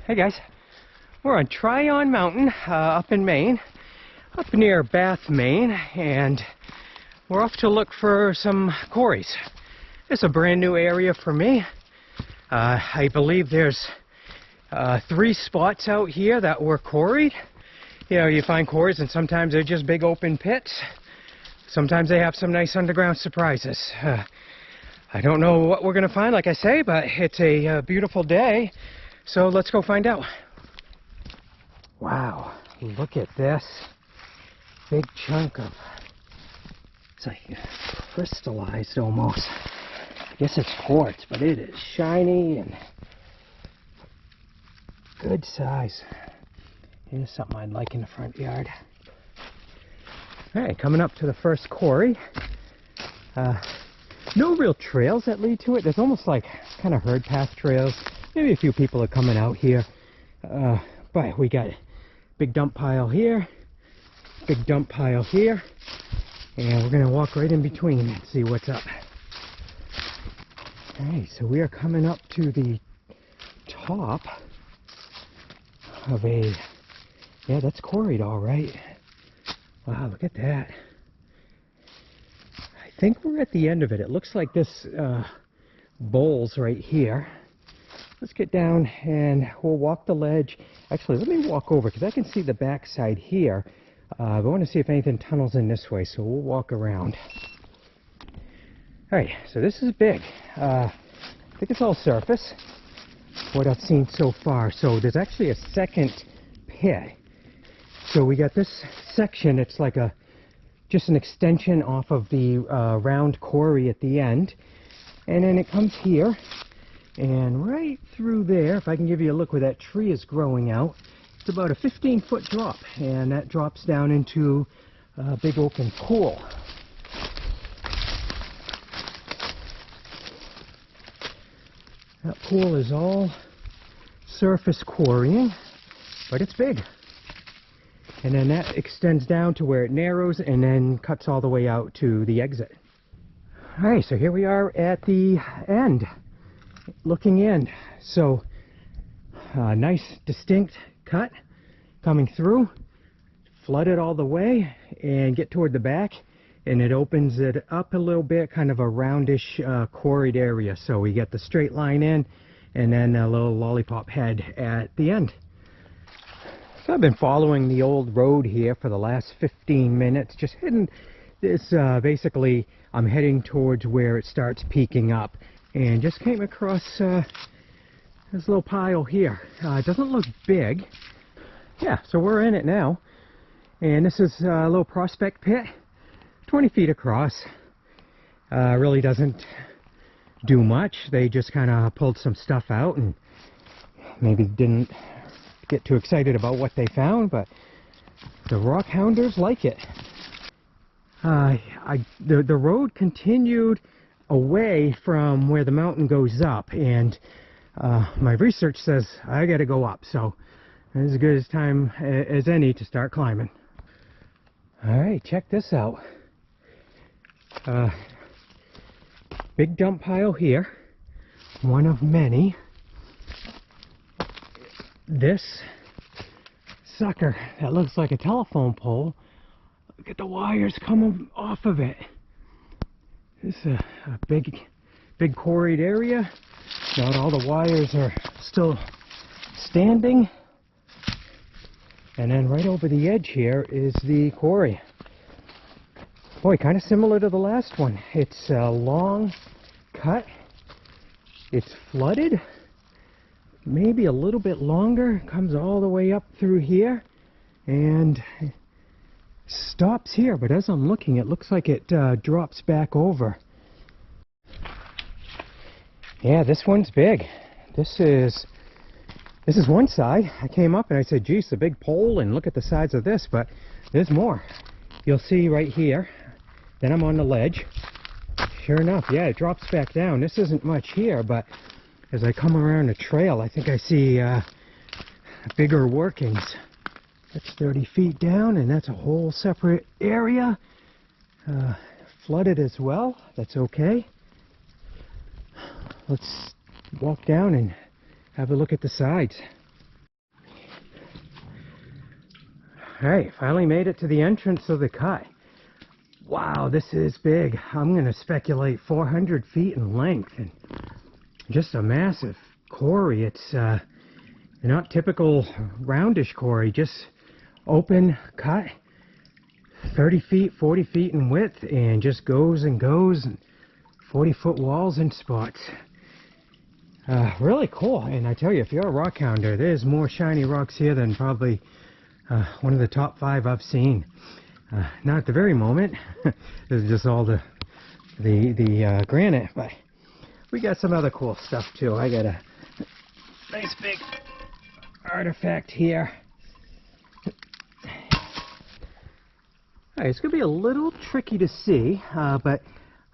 Hey guys, we're on Tryon Mountain up in Maine, up near Bath, Maine, and we're off to look for some quarries. It's a brand new area for me. I believe there's 3 spots out here that were quarried. You know, you find quarries and sometimes they're just big open pits. Sometimes they have some nice underground surprises. I don't know what we're going to find, like I say, but it's a beautiful day. So let's go find out. Wow, look at this big chunk of, it's like crystallized almost. I guess it's quartz, but it is shiny and good size. Here's something I'd like in the front yard. Alright, coming up to the first quarry. No real trails that lead to it. There's almost like kind of herd path trails. Maybe a few people are coming out here, but we got big dump pile here, big dump pile here, and we're gonna walk right in between and see what's up. Alright, so we are coming up to the top of a, yeah, that's quarried all right. Wow, look at that. I think we're at the end of it. It looks like this bowl's right here. Let's get down and we'll walk the ledge. Actually, let me walk over because I can see the back side here. I want to see if anything tunnels in this way, so we'll walk around. Alright, so this is big. I think it's all surface, what I've seen so far. So there's actually a second pit. So we got this section, it's like just an extension off of the round quarry at the end. And then it comes here. And right through there, if I can give you a look where that tree is growing out, it's about a 15-foot drop, and that drops down into a big open pool. That pool is all surface quarrying, but it's big. And then that extends down to where it narrows and then cuts all the way out to the exit. Alright, so here we are at the end. Looking in, so nice distinct cut coming through, flooded all the way, and get toward the back, and it opens it up a little bit, kind of a roundish quarried area. So we get the straight line in, and then a little lollipop head at the end. So I've been following the old road here for the last 15 minutes, just heading this. Basically, I'm heading towards where it starts peaking up. And just came across this little pile here. It doesn't look big. Yeah, so we're in it now. And this is a little prospect pit, 20 feet across. Really doesn't do much. They just kind of pulled some stuff out and maybe didn't get too excited about what they found, but the rock hounders like it. The road continued away from where the mountain goes up, and my research says I gotta go up, so it's as good as time as any to start climbing. Alright, check this out. Big dump pile here, one of many. This sucker that looks like a telephone pole, look at the wires coming off of it. This is a big quarried area. Not all the wires are still standing. And then right over the edge here is the quarry. Boy, kind of similar to the last one. It's a long cut. It's flooded. Maybe a little bit longer. Comes all the way up through here. And stops here, but as I'm looking, it looks like it drops back over. Yeah, this one's big. This is one side. I came up and I said, geez, the big pole, and look at the size of this, but there's more. You'll see right here. Then I'm on the ledge. Sure enough, yeah, it drops back down. This isn't much here, but as I come around the trail, I think I see bigger workings. That's 30 feet down, and that's a whole separate area. Flooded as well. That's okay. Let's walk down and have a look at the sides. Alright, finally made it to the entrance of the cut. Wow, this is big. I'm going to speculate 400 feet in length and just a massive quarry. It's not typical roundish quarry, just open cut, 30 feet, 40 feet in width, and just goes and goes, and 40-foot walls in spots. Really cool. And I tell you, if you're a rock hounder, there's more shiny rocks here than probably one of the top 5 I've seen. Not at the very moment. This is just all the granite, but we got some other cool stuff too. I got a nice big artifact here. Alright, it's going to be a little tricky to see, but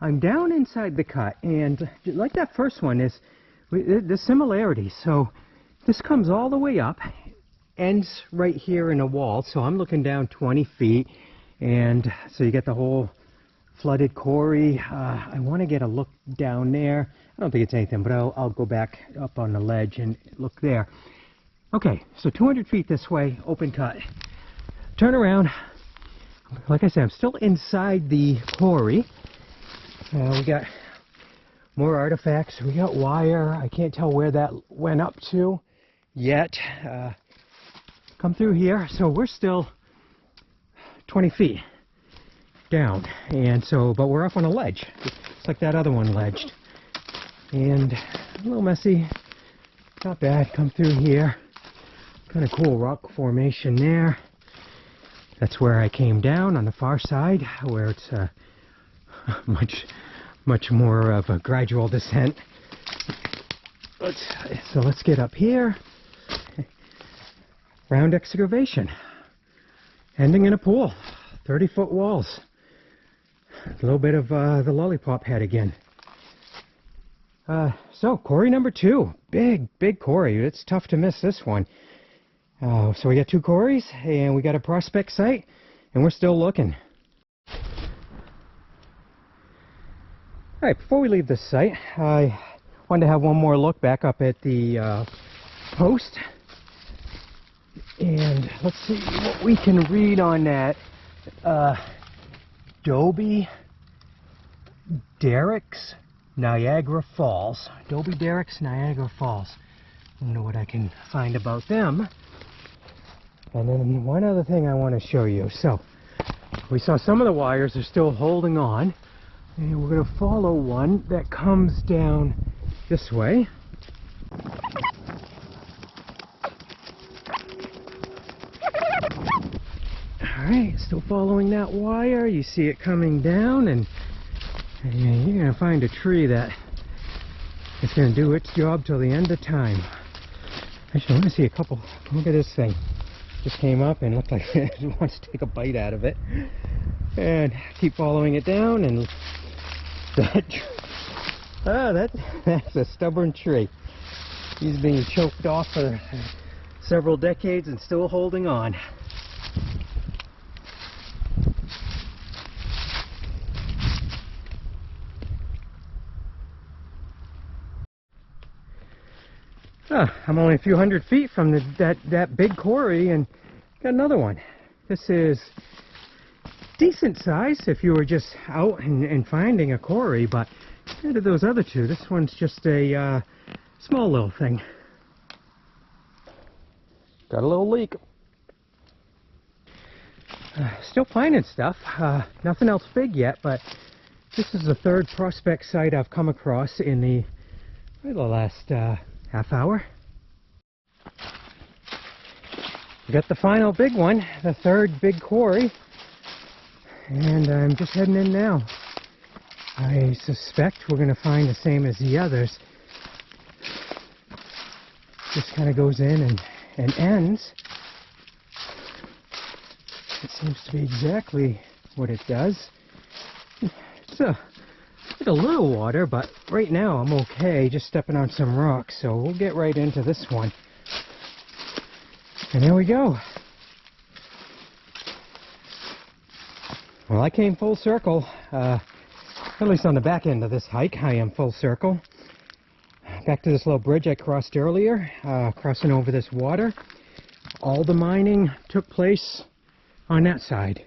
I'm down inside the cut, and like that first one, is the similarities. So this comes all the way up, ends right here in a wall, so I'm looking down 20 feet, and so you get the whole flooded quarry. I want to get a look down there. I don't think it's anything, but I'll go back up on the ledge and look there. Okay, so 200 feet this way, open cut. Turn around. Like I said, I'm still inside the quarry. We got more artifacts. We got wire. I can't tell where that went up to yet. Come through here. So we're still 20 feet down. And so, but we're up on a ledge. It's like that other one ledged. And a little messy. Not bad. Come through here. Kind of cool rock formation there. That's where I came down on the far side, where it's much more of a gradual descent. So let's get up here. Round excavation. Ending in a pool. 30-foot walls. A little bit of the lollipop head again. So, quarry number 2. Big quarry. It's tough to miss this one. So we got 2 quarries, and we got a prospect site, and we're still looking. Alright, before we leave this site, I wanted to have one more look back up at the post. And let's see what we can read on that. Dobie Derricks, Niagara Falls. Dobie Derricks, Niagara Falls. I don't know what I can find about them. And then one other thing I want to show you. So, we saw some of the wires are still holding on. And we're going to follow one that comes down this way. Alright, still following that wire. You see it coming down, and you're going to find a tree that is going to do its job till the end of time. Actually, I want to see a couple. Look at this thing. Just came up and looked like it wants to take a bite out of it. And keep following it down, and that's a stubborn tree. He's being choked off for several decades and still holding on. I'm only a few hundred feet from that big quarry, and got another one. This is decent size if you were just out and finding a quarry, but compared to those other 2, this one's just a small little thing. Got a little leak. Still finding stuff. Nothing else big yet, but this is the 3rd prospect site I've come across in the last half hour. We got the final big one, the 3rd big quarry, and I'm just heading in now. I suspect we're going to find the same as the others. Just kind of goes in and ends. It seems to be exactly what it does. It's a little water, but right now I'm okay, just stepping on some rocks, so we'll get right into this one. And there we go. Well, I came full circle, at least on the back end of this hike. I am full circle. Back to this little bridge I crossed earlier, crossing over this water. All the mining took place on that side.